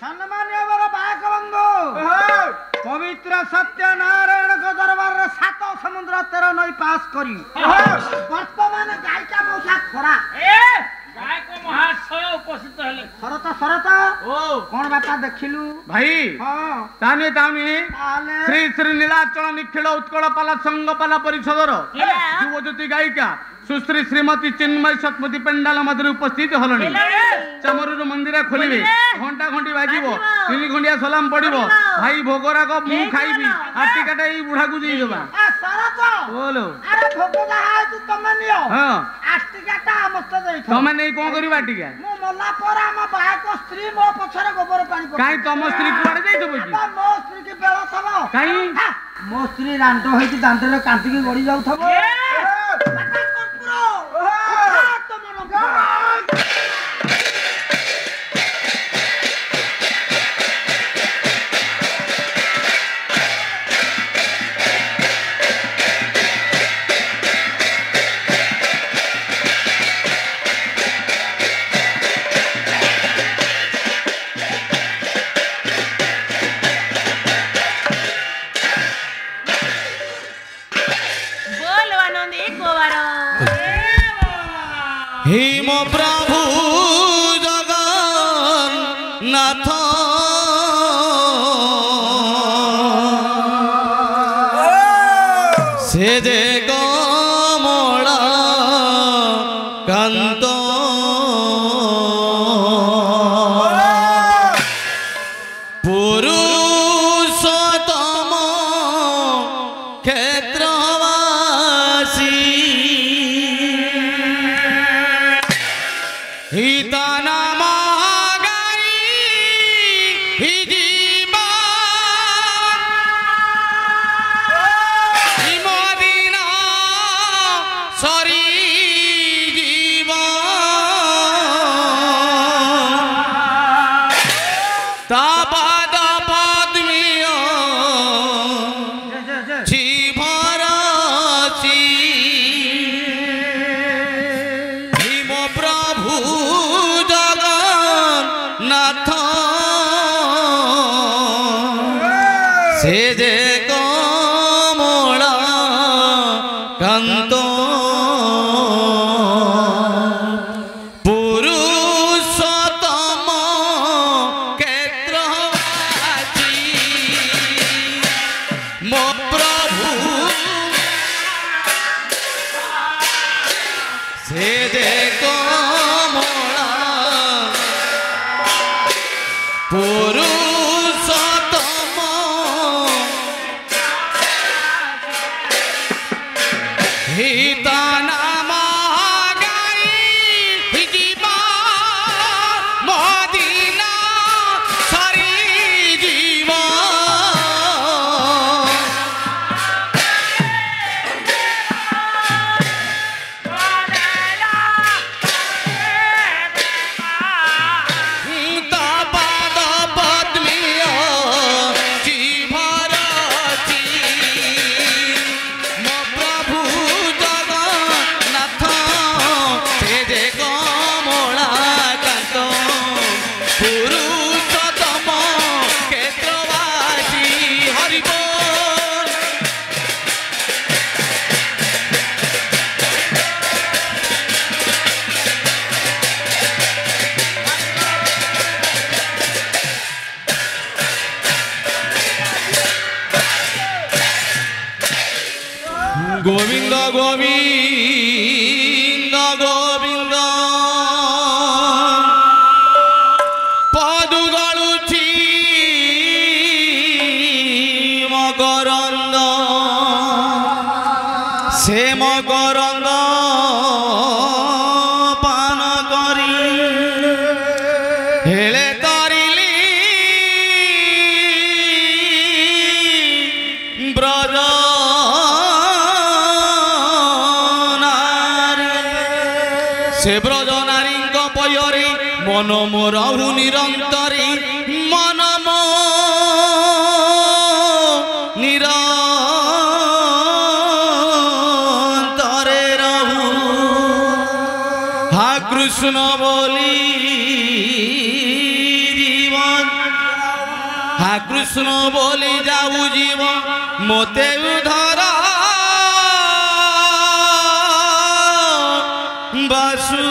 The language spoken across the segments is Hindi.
सम्मान्य बर बायक बंधु पवित्र सत्यनारायण को दरबार रे 7 समुद्र 13 नई पास करी वर्तमान गायिका मौसा खरा गायक महाशय उपस्थित हेले शरत कौन बापा देखिलु भाई हां ताने श्री श्री नीलाचल निखिल उत्कल पाला संघ पाला परिषदर युवज्योति गायिका सुश्री श्रीमती चिन्मय सतमती पेंडाल मध्य उपस्थित हलनी चामरू मंदिर खोलिबे घंटा घंटी बाजिबो 3 घंटिया सलाम पड़िबो भाई भोगराग मु खाइबी आटी काटा ई बुढ़ा को देई देबा शरत बोलो अरे भोग जहा तू तमे नियो हां आटी काटा मस्त देई तमे नै कोन करिबा आटिका मु मल्ला पर हम बायक स्त्री मो पछरे गोबर पानी पड़ काई तम स्त्री कुआडे जाइतो बकी मो स्त्री की बेला थबो काई मो स्त्री रांडो होई दांतरे कांटी की गड़ी जाउ थबो हिम प्रभु जगन्नाथ से जे कमला कांत पुरुषोत्तम क्षेत्रवासी हिता नाम गाई हिजीबा हिमदिना सरी जीवा तापाद पद्मिय जीवराशि हिम प्रभु नाथ से जे कमला कांत पुरुषोत्तम क्षेत्रवासी मो प्रभु से जे कमला पुरुषोत्तम हिता नाम गाई हिजीबा मदिना सरी जीवा तापाद पद्मिय जीवराशि मो प्रभु जगन्नाथ से जे कमला कांत पुरुषोत्तम क्षेत्रवासी हरि बोल गोविंद गोविंद गोविंद पदुगलुछि मकरंद से मकरंद पान करी हेले तरिली ब्रज से ब्रज नारी पयरे मन मोर निरंतरी मन मो निरंतरे रहू हा कृष्ण बोली जीवन হা কৃষ্ণ বলি যাও জীব মতে উধর বাসু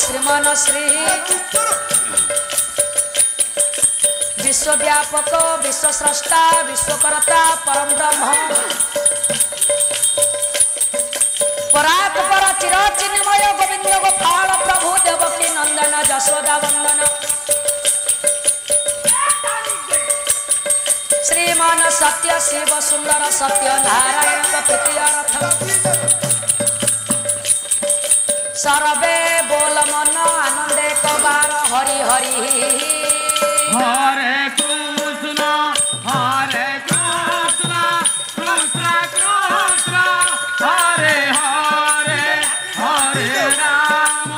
श्रीमन श्री विश्वव्यापक विश्वस्रष्टा विश्वकर्ता परम ब्रह्म परात पर चिर चिन्मय गोविंद गोपाल प्रभु देवकी नंदन जशोदा वंदन श्रीमान सत्य शिव सुंदर सत्य नारायण तृतीय रथ सरबे बोल मन आनंदे कबार हरि हरि हरे कृष्ण हरे कृष्ण कृष्ण कृष्ण हरे हरे हरे राम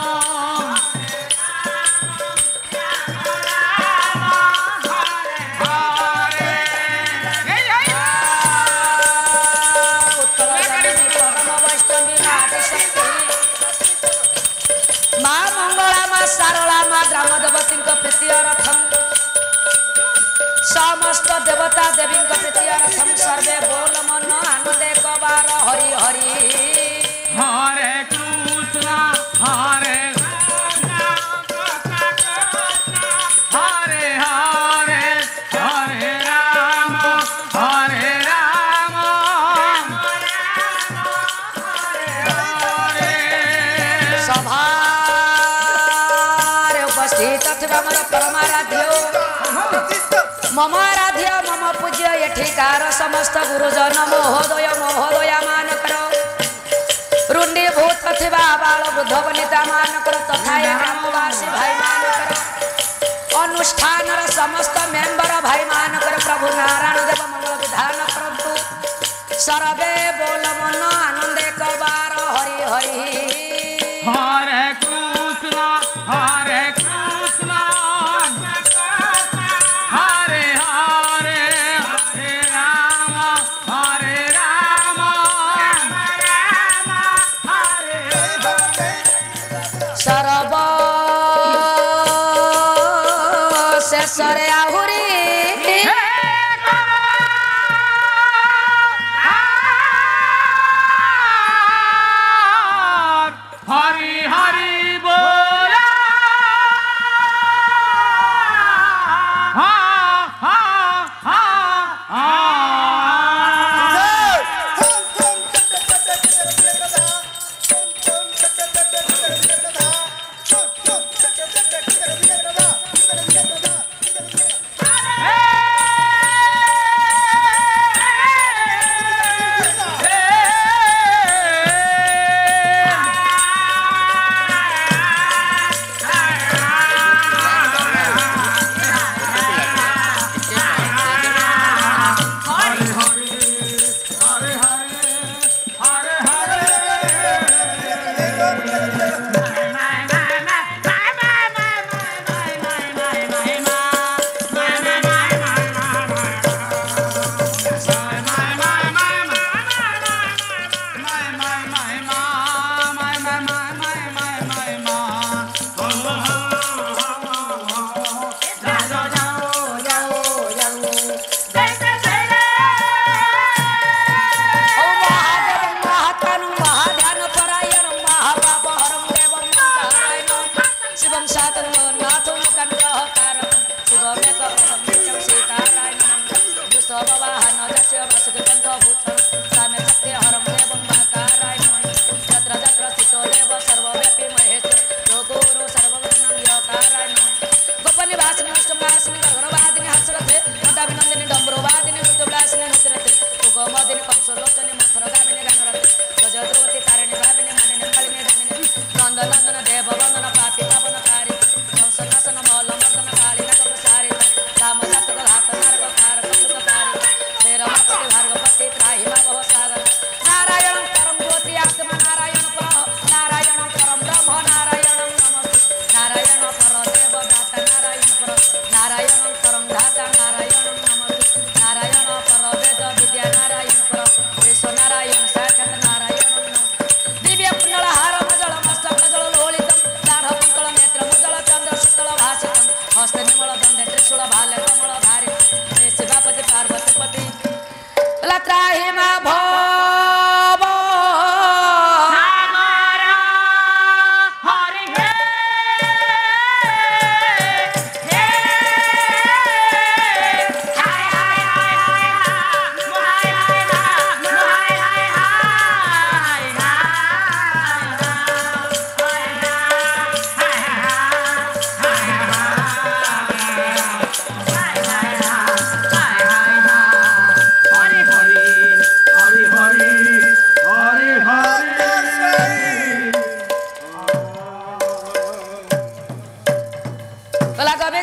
सारला मा ग्राम देवती प्रीतिय रथम समस्त देवता देवी प्रीतिय रथम सर्वे बोल मन आनंदे कबार हरि हरि हरे कृष्ण हरे हरे हरे हरे राम हरे राम सभा मोर परमाराध्य मम आराध्य मम पूज्य एठिकार समस्त गुरुजन महोदय महोदया मानकर रुंडीभूत थिबा बाल वृद्ध वनिता मानकर तथा ग्रामवासी भाई मानकर अनुष्ठान समस्त मेंबर भाई मानकर प्रभु नारायण देव मंगल विधान करतु सरबे बोल मन आनंदे कबार हरि हरि हरे कृष्ण हरे कृष्ण हरे हरे हरे राम हरे राम हरे सरब शेषरे आहुरी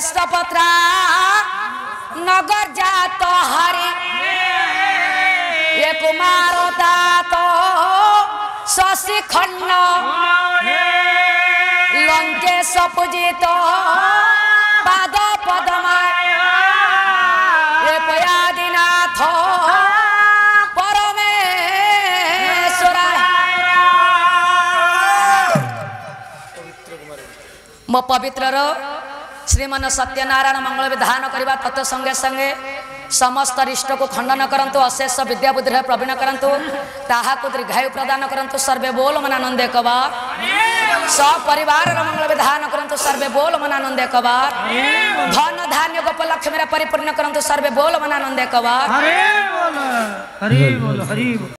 विश्वपत्रा नगर जात हरि ये कुमार दात शशि खंड लंकेश पूजित पाद पदमा ये पयादिनाथ परमेश्वरा मो पवित्र श्रीमान सत्यनारायण मंगल विधान करवा तत् संगे संगे समस्त रिष्ट को खंडन करंतु अशेष विद्या बुद्धि प्रवीण करंतु ताहाकु दीर्घायु प्रदान करंतु सर्वे बोल मनानंदे कबार सपरिवार मंगल विधान करंतु सर्वे बोल मनानंदे कबार धन धान्य गोपलक्ष्मी परिपूर्ण करंतु सर्वे बोल मनानंदे कबार हरि बोल हरि बोल हरि बोल।